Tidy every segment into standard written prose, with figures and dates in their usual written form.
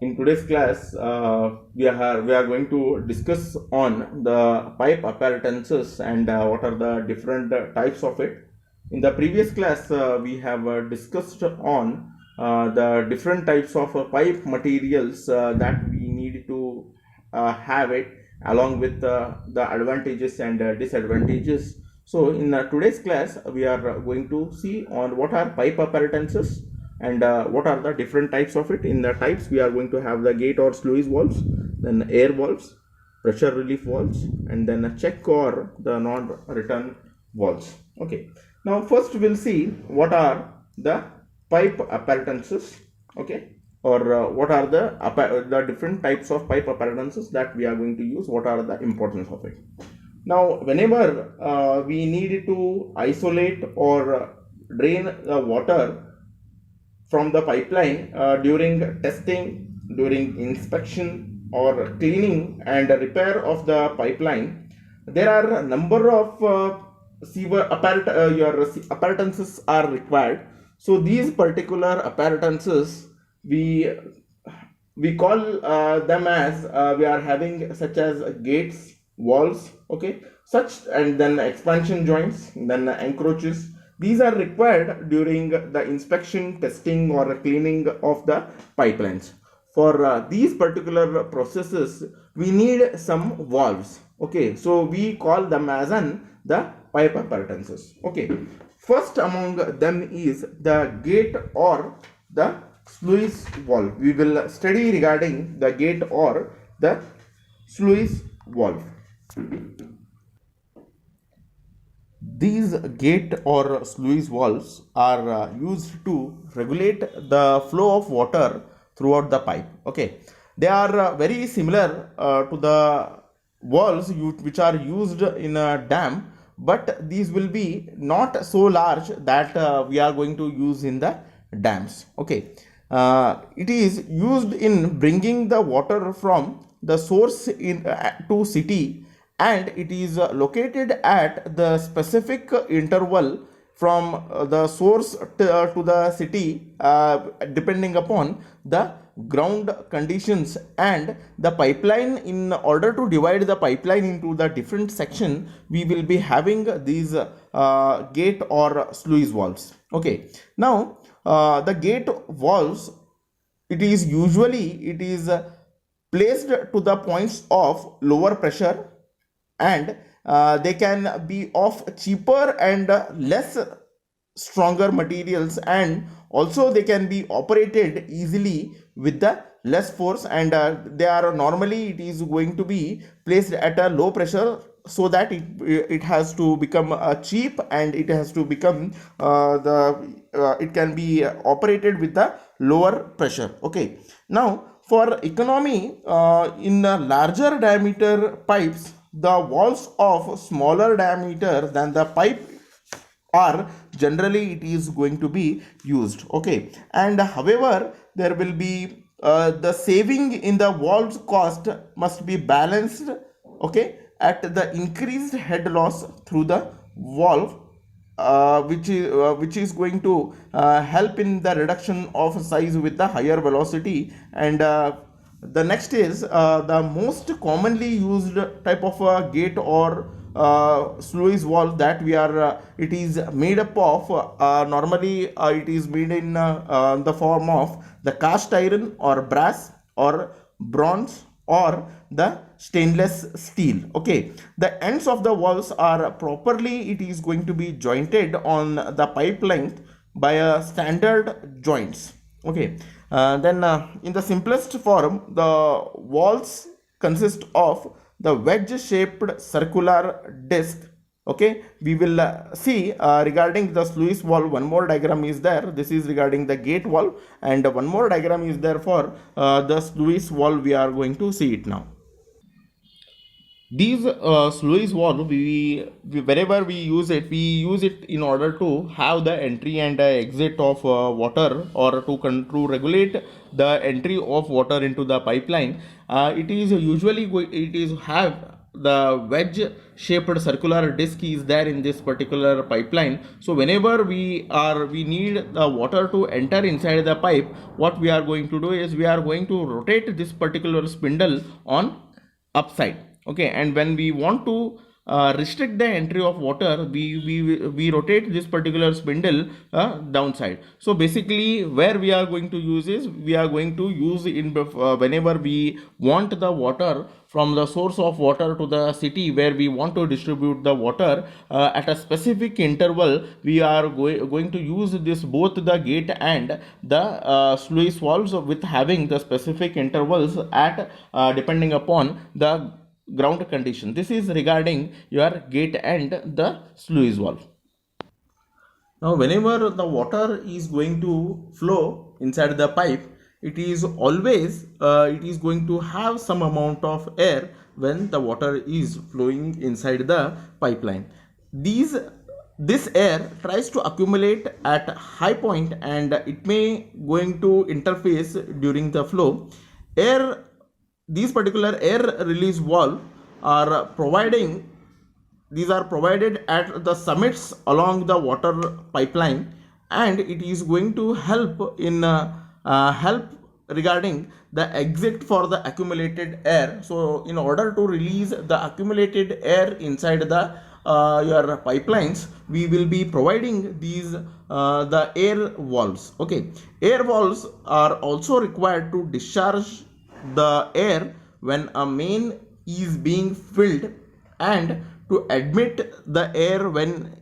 In today's class, we are going to discuss on the pipe apparatus and what are the different types of it. In the previous class, we have discussed on the different types of pipe materials that we need to have it, along with the advantages and disadvantages. So in today's class, we are going to see on what are pipe apparatuses and what are the different types of it. In the types, we are going to have the gate or sluice valves, then air valves, pressure relief valves, and then a check or the non-return valves. Okay, now first we'll see what are the pipe apparatuses. Okay, or what are the different types of pipe apparatuses that we are going to use, what are the importance of it. Now whenever we need to isolate or drain the water from the pipeline during testing, during inspection or cleaning and repair of the pipeline, there are a number of your apparatuses are required. So these particular apparatuses we call them as we are having such as gates, walls, okay, such, and then expansion joints, then encroaches. These are required during the inspection, testing or cleaning of the pipelines. For these particular processes, we need some valves. Okay, so we call them as the pipe apparatuses. Okay, first among them is the gate or the sluice valve. We will study regarding the gate or the sluice valve. These gate or sluice valves are used to regulate the flow of water throughout the pipe. Okay, they are very similar to the valves which are used in a dam, but these will be not so large that we are going to use in the dams. Okay, it is used in bringing the water from the source in to city, and it is located at the specific interval from the source to the city depending upon the ground conditions and the pipeline. In order to divide the pipeline into the different section, we will be having these gate or sluice valves. Okay, now the gate valves, it is placed to the points of lower pressure, and they can be of cheaper and less stronger materials, and also they can be operated easily with the less force, and they are normally, it is going to be placed at a low pressure, so that it has to become cheap, and it has to become it can be operated with the lower pressure. Okay, now for economy, in larger diameter pipes, the walls of smaller diameter than the pipe are generally it is going to be used. Okay, and however there will be the saving in the walls cost must be balanced, okay, at the increased head loss through the valve, which is going to help in the reduction of size with the higher velocity. And the next is the most commonly used type of gate or sluice valve that we are it is made up of, normally it is made in the form of the cast iron or brass or bronze or the stainless steel. Okay, the ends of the valves are properly, it is going to be jointed on the pipe length by a standard joints. Okay, then in the simplest form, the valves consist of the wedge shaped circular disc. Okay, we will see regarding the sluice valve, one more diagram is there. This is regarding the gate valve, and one more diagram is there for the sluice valve. We are going to see it now. These sluice valve, wherever we use it in order to have the entry and exit of water, or to regulate the entry of water into the pipeline. It is usually it is have the wedge shaped circular disc is there in this particular pipeline. So whenever we need the water to enter inside the pipe, what we are going to do is we are going to rotate this particular spindle on upside. Okay, and when we want to restrict the entry of water, we rotate this particular spindle downside. So basically where we are going to use is we are going to use in whenever we want the water from the source of water to the city where we want to distribute the water at a specific interval, we are going to use this both the gate and the sluice valves with having the specific intervals at depending upon the ground condition. This is regarding your gate and the sluice valve. Now whenever the water is going to flow inside the pipe, it is always it is going to have some amount of air when the water is flowing inside the pipeline. This air tries to accumulate at high point and it may going to interface during the flow. These particular air release valve are provided at the summits along the water pipeline, and it is going to help in help regarding the exit for the accumulated air. So in order to release the accumulated air inside the your pipelines, we will be providing these the air valves. Okay, air valves are also required to discharge the air when a main is being filled and to admit the air when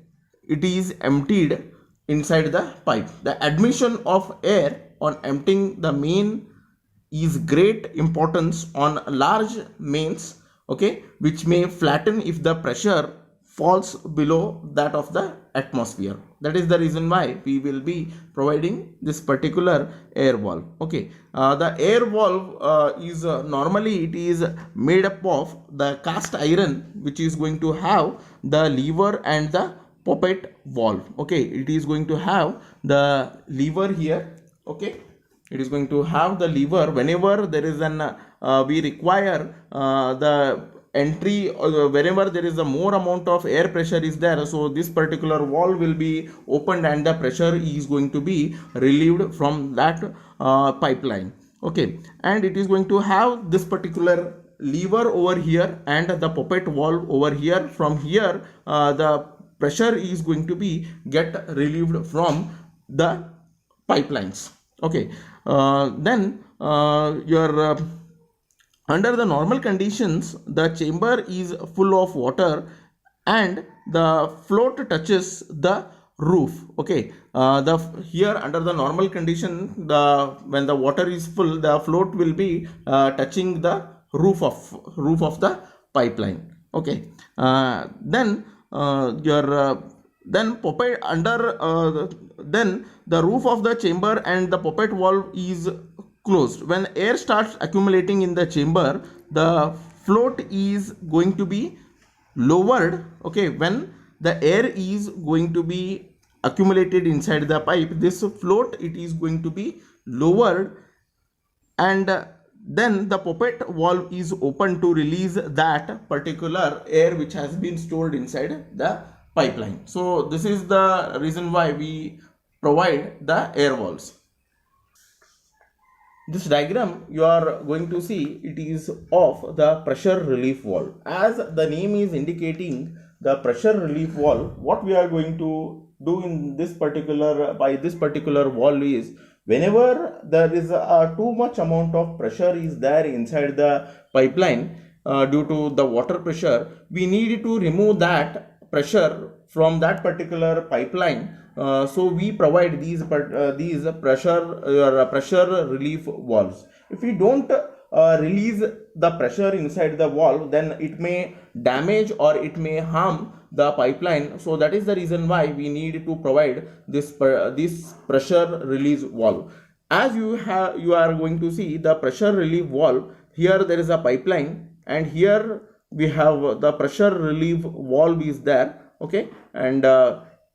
it is emptied inside the pipe. The admission of air on emptying the main is great importance on large mains, okay, which may flatten if the pressure falls below that of the atmosphere. That is the reason why we will be providing this particular air valve. Okay, the air valve is normally it is made up of the cast iron, which is going to have the lever and the poppet valve. Okay, it is going to have the lever here. Okay, it is going to have the lever whenever there is an we require the entry whenever there is a more amount of air pressure is there, so this particular valve will be opened and the pressure is going to be relieved from that pipeline. Okay, and it is going to have this particular lever over here and the poppet valve over here. From here the pressure is going to be get relieved from the pipelines. Okay, then your under the normal conditions, the chamber is full of water and the float touches the roof. Okay, here under the normal condition, when the water is full, the float will be touching the roof of the pipeline. Okay, then then poppet then the roof of the chamber and the poppet valve is closed. When air starts accumulating in the chamber, the float is going to be lowered. Okay, when the air is going to be accumulated inside the pipe, this float it is going to be lowered, and then the poppet valve is open to release that particular air which has been stored inside the pipeline. So this is the reason why we provide the air valves. This diagram you are going to see, it is of the pressure relief valve. As the name is indicating, the pressure relief valve, what we are going to do in this particular valve is, whenever there is too much amount of pressure is there inside the pipeline due to the water pressure, we need to remove that pressure from that particular pipeline. So we provide these pressure relief valves. If we don't release the pressure inside the valve, then it may damage or it may harm the pipeline. So that is the reason why we need to provide this pressure release valve. As you are going to see the pressure relief valve, here there is a pipeline and here we have the pressure relief valve is there. Okay, and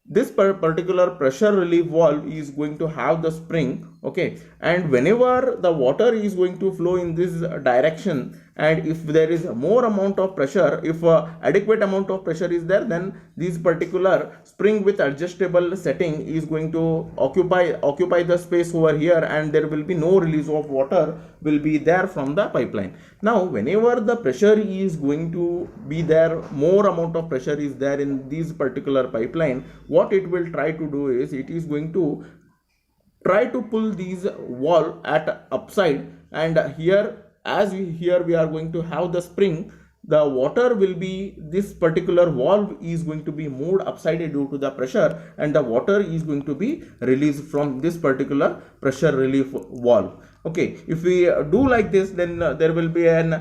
this particular pressure relief valve is going to have the spring. Okay, and whenever the water is going to flow in this direction, and if there is more amount of pressure, if adequate amount of pressure is there, then this particular spring with adjustable setting is going to occupy the space over here, and there will be no release of water will be there from the pipeline. Now whenever the pressure is going to be there, more amount of pressure is there in this particular pipeline, what it will try to do is it is going to try to pull these wall at upside, and here we are going to have the spring. The water will be, this particular valve is going to be moved upside due to the pressure, and the water is going to be released from this particular pressure relief valve. Okay, if we do like this, then there will be an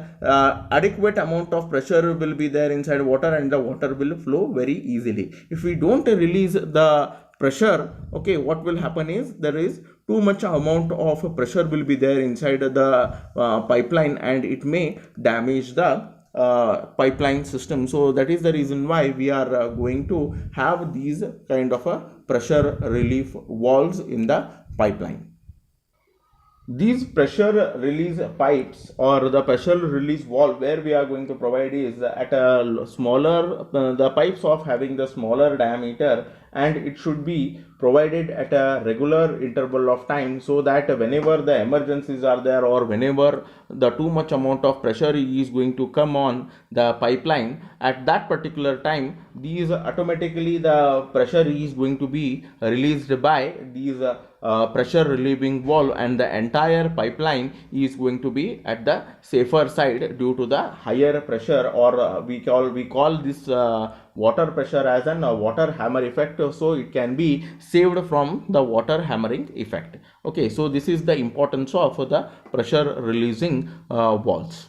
adequate amount of pressure will be there inside water, and the water will flow very easily. If we don't release the pressure, okay, what will happen is there is too much amount of pressure will be there inside the pipeline, and it may damage the pipeline system. So that is the reason why we are going to have these kind of pressure relief valves in the pipeline. These pressure release pipes or the pressure release valve where we are going to provide is at a smaller, the pipes of having the smaller diameter, and it should be provided at a regular interval of time, so that whenever the emergencies are there, or whenever the too much amount of pressure is going to come on the pipeline, at that particular time these automatically the pressure is going to be released by these pressure relieving valve, and the entire pipeline is going to be at the safer side due to the higher pressure, or we call this water pressure as an water hammer effect, so it can be saved from the water hammering effect. Okay, so this is the importance of the pressure releasing valves.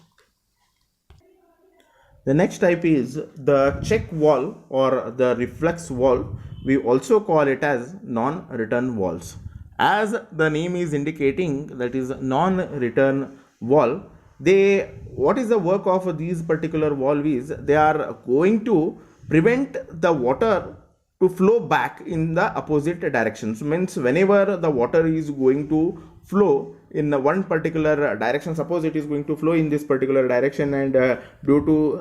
The next type is the check valve or the reflex valve. We also call it as non-return valves. As the name is indicating, that is non-return valve. What is the work of these particular valve is they are going to prevent the water to flow back in the opposite directions. Means whenever the water is going to flow in one particular direction, suppose it is going to flow in this particular direction, and due to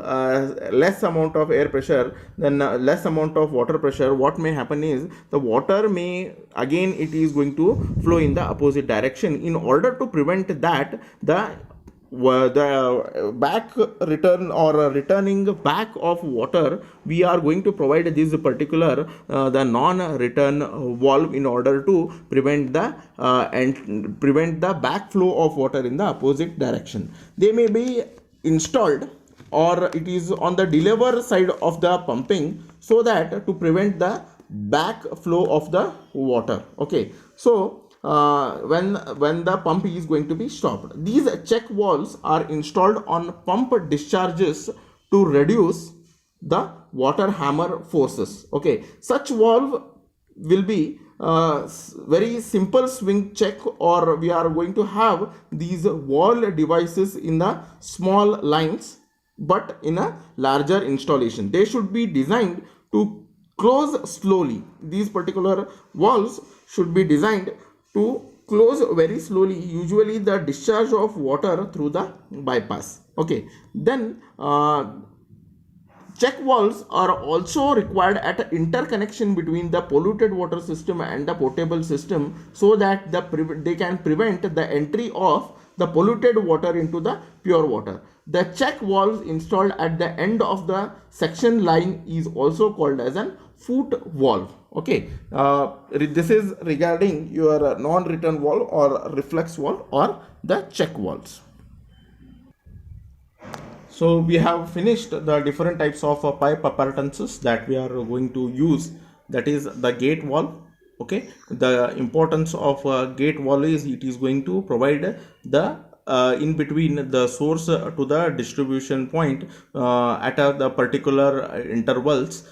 less amount of air pressure, then less amount of water pressure, what may happen is the water may again it is going to flow in the opposite direction. In order to prevent that, the back return or returning back of water, we are going to provide this particular the non-return valve in order to prevent the backflow of water in the opposite direction. They may be installed, or it is on the deliver side of the pumping, so that to prevent the backflow of the water. Okay, so when the pump is going to be stopped, these check valves are installed on pump discharges to reduce the water hammer forces. Okay, such valve will be very simple swing check, or we are going to have these valve devices in the small lines but in a larger installation. They should be designed to close slowly. These particular valves should be designed to close very slowly, usually the discharge of water through the bypass. Okay, then check valves are also required at interconnection between the polluted water system and the potable system, so that they can prevent the entry of the polluted water into the pure water. The check valves installed at the end of the section line is also called as an foot valve. Okay, this is regarding your non-return valve or reflex valve or the check valves. So we have finished the different types of pipe appurtenances that we are going to use. That is the gate valve. Okay, the importance of gate valve is it is going to provide the in between the source to the distribution point at the particular intervals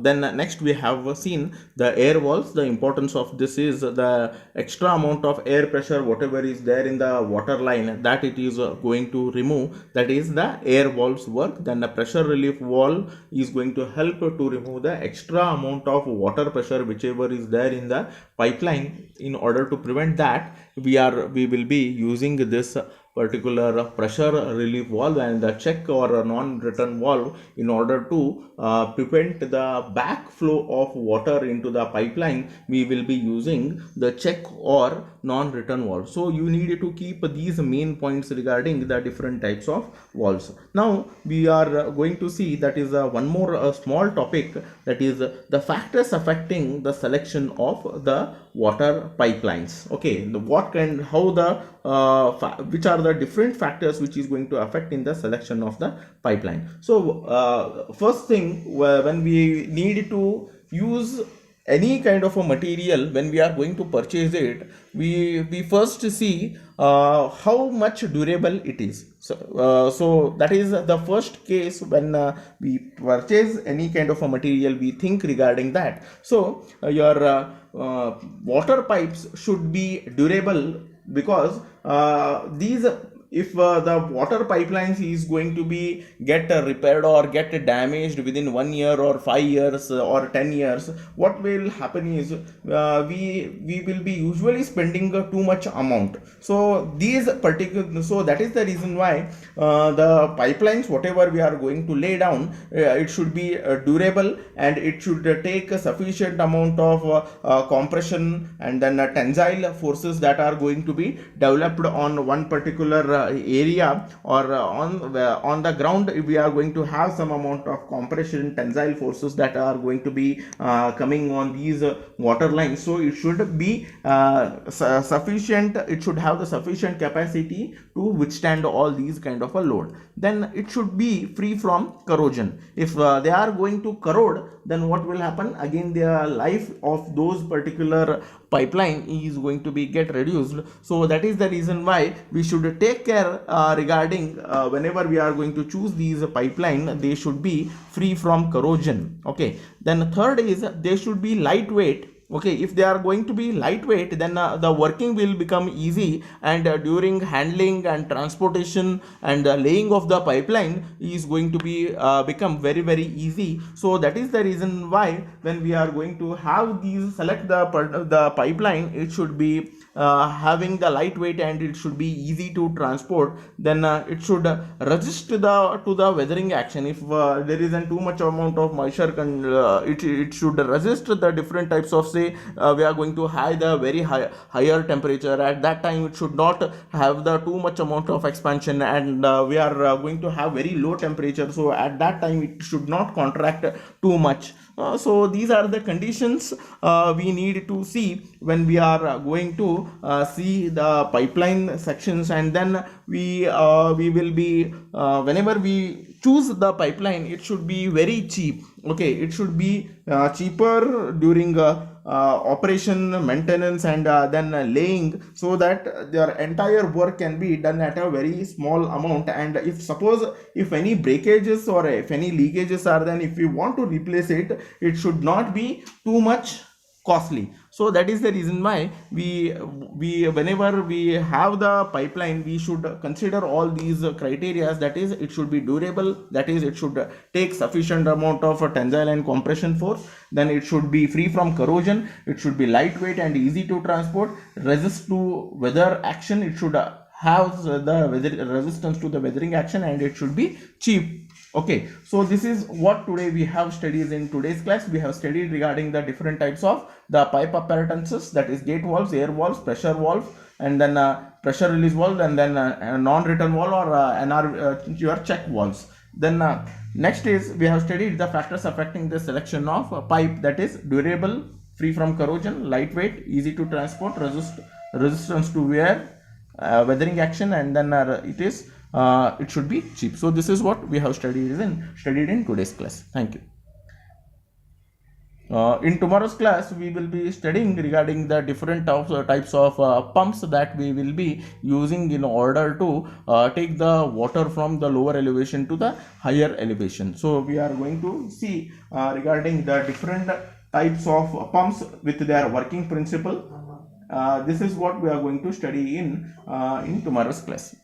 Then next we have seen the air walls. The importance of this is the extra amount of air pressure whatever is there in the water line that it is going to remove, that is the air walls work. Then the pressure relief wall is going to help to remove the extra amount of water pressure whichever is there in the pipeline. In order to prevent that, we will be using this particular pressure relief valve and the check or a non-return valve in order to prevent the backflow of water into the pipeline. We will be using the check or non-return valve. So you need to keep these main points regarding the different types of valves. Now we are going to see that is one more small topic, that is the factors affecting the selection of the water pipelines. Okay, which are the different factors which is going to affect in the selection of the pipeline. So first thing, when we need to use any kind of a material, when we are going to purchase it, we first see how much durable it is. So that is the first case when we purchase any kind of a material, we think regarding that. So your water pipes should be durable, because these if the water pipelines is going to be get repaired or get damaged within 1 year or 5 years or 10 years, what will happen is we will be usually spending too much amount. So that is the reason why the pipelines whatever we are going to lay down, it should be durable, and it should take a sufficient amount of compression and then tensile forces that are going to be developed on one particular area, or on the ground. We are going to have some amount of compression tensile forces that are going to be coming on these water lines. So it should be sufficient, it should have the sufficient capacity to withstand all these kind of a load. Then it should be free from corrosion. If they are going to corrode, then what will happen? Again, the life of those particular pipeline is going to be get reduced. So that is the reason why we should take care regarding whenever we are going to choose these pipeline, they should be free from corrosion. Okay, then third is they should be lightweight. Okay, if they are going to be lightweight, then the working will become easy, and during handling and transportation and laying of the pipeline is going to be become very easy. So that is the reason why when we are going to have these select the pipeline, it should be having the lightweight and it should be easy to transport. Then it should resist to the weathering action. If there isn't too much amount of moisture, it should resist the different types of, say we are going to have the higher temperature. At that time it should not have the too much amount of expansion, and we are going to have very low temperature. So at that time it should not contract too much. So these are the conditions we need to see when we are going to see the pipeline sections. And then we will be whenever we choose the pipeline, it should be very cheap. Okay, it should be cheaper during operation, maintenance, and then laying, so that their entire work can be done at a very small amount. And if any breakages or if any leakages are, then if we want to replace it, it should not be too much costly. So that is the reason why we whenever we have the pipeline, we should consider all these criteria. That is, it should be durable, that is, it should take sufficient amount of tensile and compression force, then it should be free from corrosion, it should be lightweight and easy to transport, resist to weather action, it should have the resistance to the weathering action, and it should be cheap. Okay, so this is what today we have studied in today's class. We have studied regarding the different types of the pipe apparatuses, that is gate valves, air valves, pressure valve, and then pressure release valve, and then non-return valve or your check valves. Then next is we have studied the factors affecting the selection of a pipe, that is durable, free from corrosion, lightweight, easy to transport, resistance to wear, weathering action, and then it should be cheap. So this is what we have studied in today's class. Thank you. In tomorrow's class, we will be studying regarding the different types of pumps that we will be using in order to take the water from the lower elevation to the higher elevation. So we are going to see regarding the different types of pumps with their working principle. This is what we are going to study in tomorrow's class.